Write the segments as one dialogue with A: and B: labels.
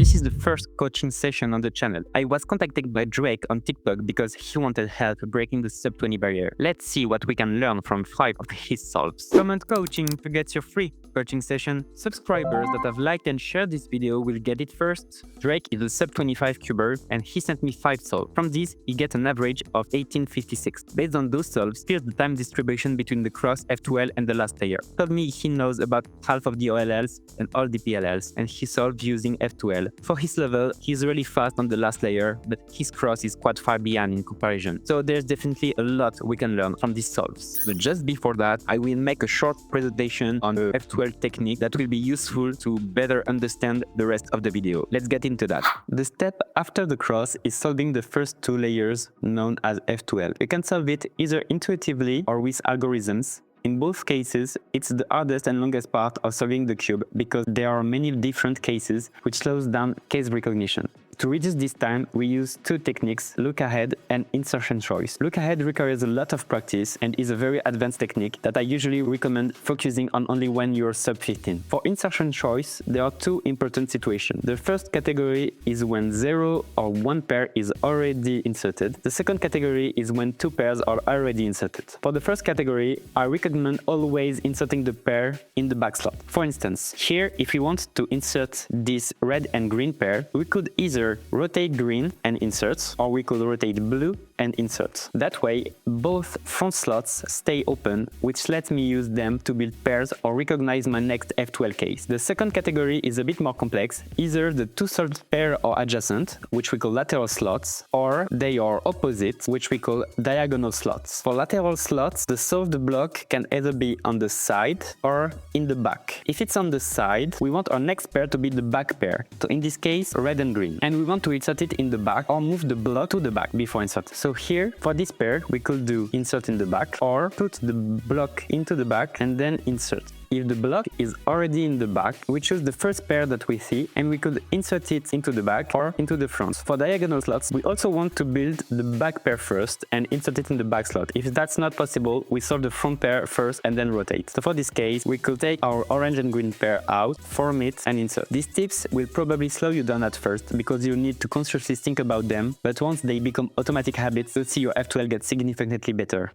A: This is the first coaching session on the channel. I was contacted by Drake on TikTok because he wanted help breaking the sub-20 barrier. Let's see what we can learn from 5 of his solves. Comment coaching to get your free coaching session. Subscribers that have liked and shared this video will get it first. Drake is a sub-25 cuber and he sent me 5 solves. From these, he gets an average of 1856. Based on those solves, here's the time distribution between the cross F2L and the last layer. Told me he knows about half of the OLLs and all the PLLs, and he solved using F2L. For his level, he's really fast on the last layer, but his cross is quite far behind in comparison. So there's definitely a lot we can learn from these solves. But just before that, I will make a short presentation on the F2L technique that will be useful to better understand the rest of the video. Let's get into that. The step after the cross is solving the first 2 layers known as F2L. You can solve it either intuitively or with algorithms. In both cases, it's the hardest and longest part of solving the cube because there are many different cases which slows down case recognition. To reduce this time, we use 2 techniques, look ahead and insertion choice. Look ahead requires a lot of practice and is a very advanced technique that I usually recommend focusing on only when you're sub 15. For insertion choice, there are 2 important situations. The first category is when 0 or 1 pair is already inserted. The second category is when 2 pairs are already inserted. For the first category, I recommend always inserting the pair in the back slot. For instance, here, if we want to insert this red and green pair, we could either rotate green and insert, or we could rotate blue and insert. That way, both front slots stay open, which lets me use them to build pairs or recognize my next F2L case. The second category is a bit more complex. Either the 2 solved pair are adjacent, which we call lateral slots, or they are opposite, which we call diagonal slots. For lateral slots, the solved block can either be on the side or in the back. If it's on the side, we want our next pair to be the back pair. So in this case, red and green. And we want to insert it in the back or move the block to the back before insert. So here, for this pair, we could do insert in the back or put the block into the back and then insert. If the block is already in the back, we choose the first pair that we see and we could insert it into the back or into the front. For diagonal slots, we also want to build the back pair first and insert it in the back slot. If that's not possible, we solve the front pair first and then rotate. So for this case, we could take our orange and green pair out, form it and insert. These tips will probably slow you down at first because you need to consciously think about them, but once they become automatic habits, you'll see your F2L get significantly better.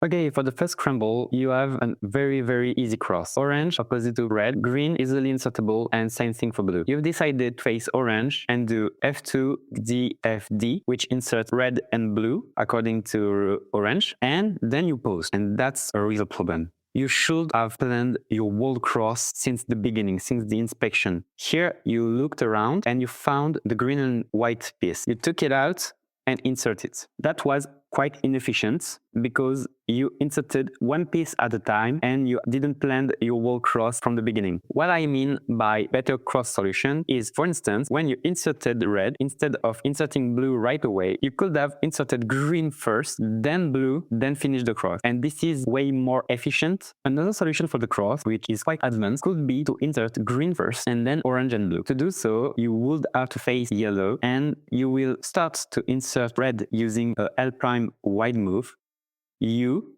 A: Okay, for the first scramble, you have a very easy cross. Orange opposite to red, green easily insertable, and same thing for blue. You've decided to face orange and do F2, D, F, D, which inserts red and blue according to orange, and then you pause, and that's a real problem. You should have planned your whole cross since the beginning, since the inspection. Here, you looked around and you found the green and white piece. You took it out and insert it. That was quite inefficient because you inserted one piece at a time and you didn't plan your whole cross from the beginning. What I mean by better cross solution is, for instance, when you inserted red, instead of inserting blue right away, you could have inserted green first, then blue, then finish the cross. And this is way more efficient. Another solution for the cross, which is quite advanced, could be to insert green first and then orange and blue. To do so, you would have to face yellow and you will start to insert red using a L prime wide move, U,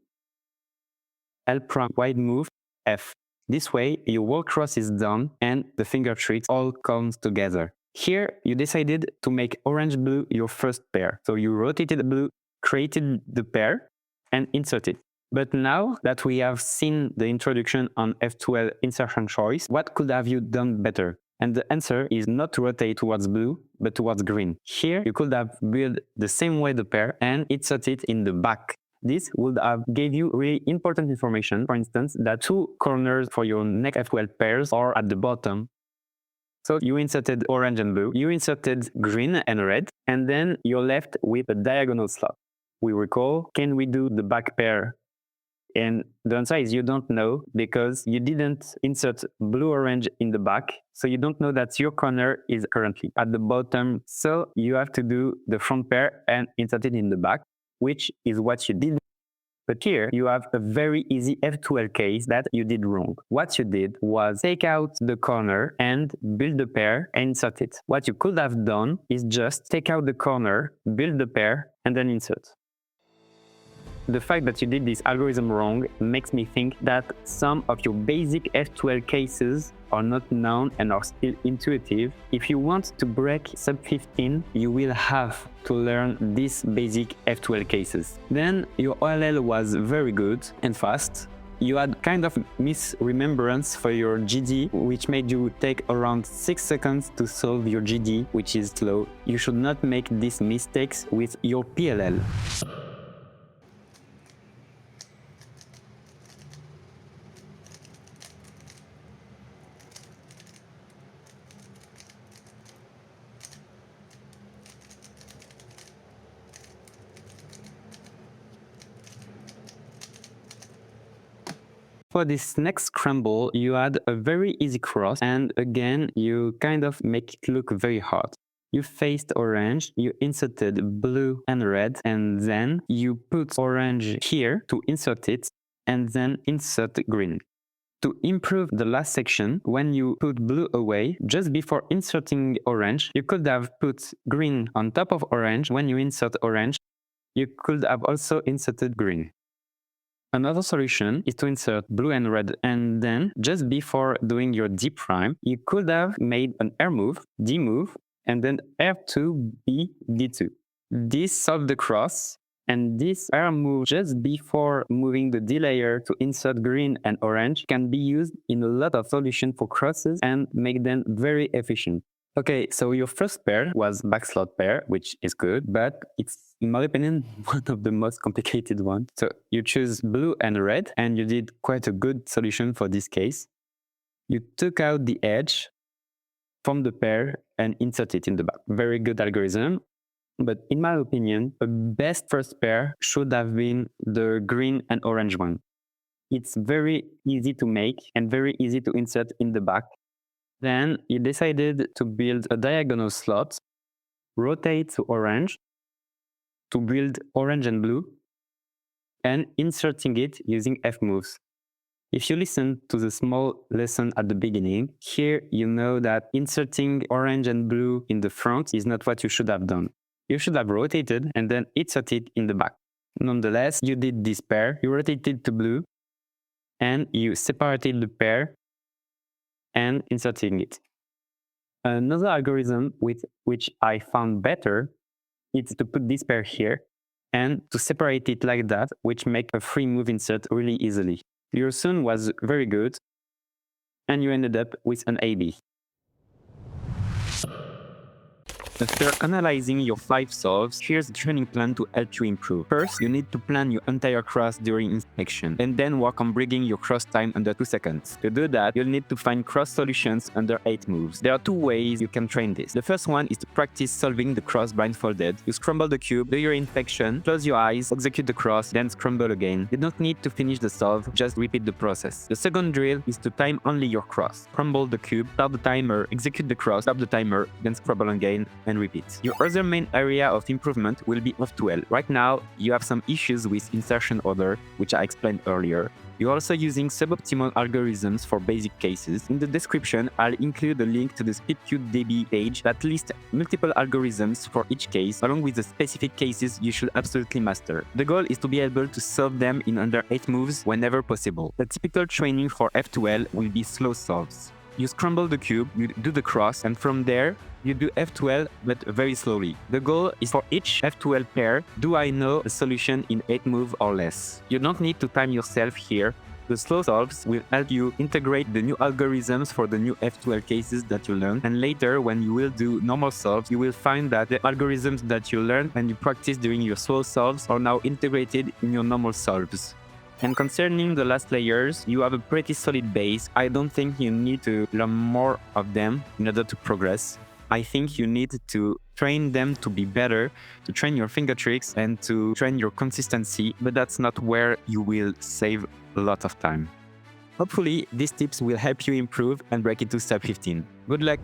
A: L prime wide move, F. This way, your whole cross is done and the finger tricks all comes together. Here, you decided to make orange-blue your first pair. So you rotated the blue, created the pair, and inserted. But now that we have seen the introduction on F2L insertion choice, what could have you done better? And the answer is not to rotate towards blue, but towards green. Here, you could have built the same way the pair and insert it in the back. This would have gave you really important information, for instance, that 2 corners for your next F2L pairs are at the bottom. So you inserted orange and blue, you inserted green and red, and then you're left with a diagonal slot. We recall, can we do the back pair And the answer is you don't know because you didn't insert blue-orange in the back. So you don't know that your corner is currently at the bottom. So you have to do the front pair and insert it in the back, which is what you did. But here you have a very easy F2L case that you did wrong. What you did was take out the corner and build the pair and insert it. What you could have done is just take out the corner, build the pair, and then insert. The fact that you did this algorithm wrong makes me think that some of your basic F2L cases are not known and are still intuitive. If you want to break sub 15, you will have to learn these basic F2L cases. Then your OLL was very good and fast. You had kind of misremembrance for your GD, which made you take around 6 seconds to solve your GD, which is slow. You should not make these mistakes with your PLL. For this next scramble, you had a very easy cross, and again, you kind of make it look very hard. You faced orange, you inserted blue and red, and then you put orange here to insert it, and then insert green. To improve the last section, when you put blue away, just before inserting orange, you could have put green on top of orange. When you insert orange, you could have also inserted green. Another solution is to insert blue and red, and then just before doing your D prime, you could have made an R move, D move, and then R2, B, D2. This solved the cross, and this R move just before moving the D layer to insert green and orange can be used in a lot of solutions for crosses and make them very efficient. Okay, so your first pair was backslot pair, which is good, but it's, in my opinion, one of the most complicated ones. So you choose blue and red, and you did quite a good solution for this case. You took out the edge from the pair and insert it in the back. Very good algorithm. But in my opinion, the best first pair should have been the green and orange one. It's very easy to make and very easy to insert in the back. Then you decided to build a diagonal slot, rotate to orange, to build orange and blue, and inserting it using F moves. If you listen to the small lesson at the beginning, here you know that inserting orange and blue in the front is not what you should have done. You should have rotated and then inserted in the back. Nonetheless, you did this pair, you rotated to blue, and you separated the pair and inserting it. Another algorithm with which I found better is to put this pair here and to separate it like that, which make a free move insert really easily. Your soon was very good, and you ended up with an AB. After analyzing your 5 solves, here's the training plan to help you improve. First, you need to plan your entire cross during inspection, and then work on bringing your cross time under 2 seconds. To do that, you'll need to find cross solutions under 8 moves. There are 2 ways you can train this. The first one is to practice solving the cross blindfolded. You scramble the cube, do your inspection, close your eyes, execute the cross, then scramble again. You don't need to finish the solve, just repeat the process. The second drill is to time only your cross. Scramble the cube, start the timer, execute the cross, stop the timer, then scramble again, and repeat. Your other main area of improvement will be F2L. Right now, you have some issues with insertion order, which I explained earlier. You're also using suboptimal algorithms for basic cases. In the description, I'll include a link to the speedcubing page that lists multiple algorithms for each case, along with the specific cases you should absolutely master. The goal is to be able to solve them in under 8 moves whenever possible. The typical training for F2L will be slow solves. You scramble the cube, you do the cross, and from there, you do F2L, but very slowly. The goal is for each F2L pair, do I know a solution in 8 moves or less? You don't need to time yourself here. The slow solves will help you integrate the new algorithms for the new F2L cases that you learn, and later, when you will do normal solves, you will find that the algorithms that you learned and you practice during your slow solves are now integrated in your normal solves. And concerning the last layers, you have a pretty solid base. I don't think you need to learn more of them in order to progress. I think you need to train them to be better, to train your finger tricks and to train your consistency, but that's not where you will save a lot of time. Hopefully, these tips will help you improve and break into step 15. Good luck!